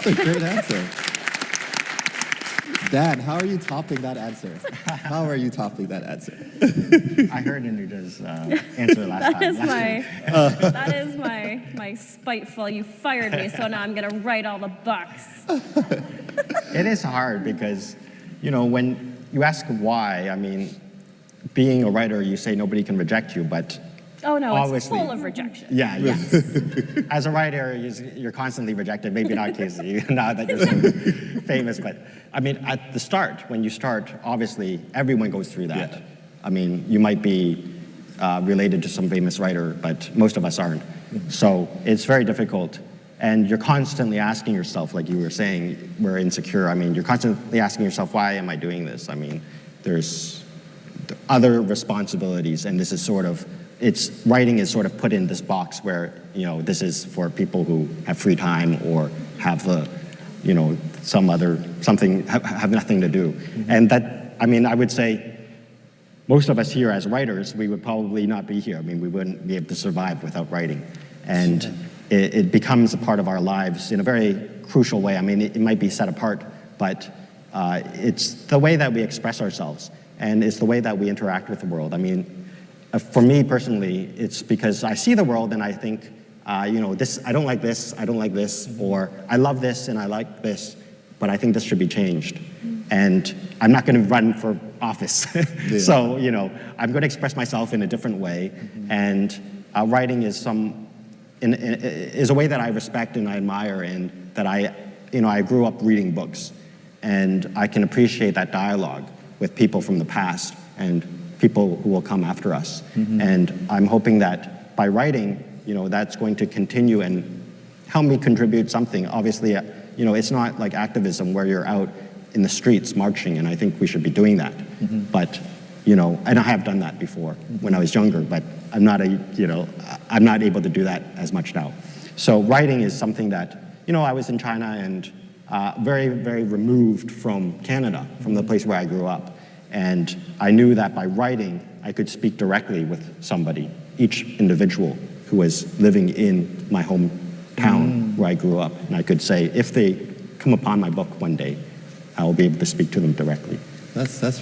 That's a great answer. Dan, how are you topping that answer? How are you topping that answer? I heard Anuja's answer last time. That is my spiteful, you fired me, so now I'm going to write all the books. It is hard because, when you ask why, I mean, being a writer, you say nobody can reject you, but oh no, it's obviously, full of rejection. Yeah, yes. As a writer, you're constantly rejected. Maybe not Casey, now that you're so famous, but I mean, at the start, when you start, obviously, everyone goes through that. Yeah. I mean, you might be related to some famous writer, but most of us aren't. So it's very difficult. And you're constantly asking yourself, like you were saying, we're insecure. I mean, you're constantly asking yourself, why am I doing this? I mean, there's other responsibilities, and this is sort of, writing is sort of put in this box where, this is for people who have free time or have have nothing to do. And that, I mean, I would say most of us here as writers, we would probably not be here. I mean, we wouldn't be able to survive without writing. And it becomes a part of our lives in a very crucial way. I mean, it might be set apart, but it's the way that we express ourselves, and it's the way that we interact with the world. I mean, for me personally, it's because I see the world and I think, this, I don't like this, I don't like this, or I love this and I like this, but I think this should be changed. And I'm not going to run for office. So, I'm going to express myself in a different way. And writing is is a way that I respect and I admire, and that I grew up reading books. And I can appreciate that dialogue with people from the past and people who will come after us. And I'm hoping that by writing, that's going to continue and help me contribute something. Obviously, it's not like activism where you're out in the streets marching, and I think we should be doing that. But, and I have done that before when I was younger, but I'm not able to do that as much now. So writing is something that, I was in China and very, very removed from Canada, from the place where I grew up. And I knew that by writing, I could speak directly with somebody, each individual who was living in my hometown where I grew up. And I could say, if they come upon my book one day, I will be able to speak to them directly. That's really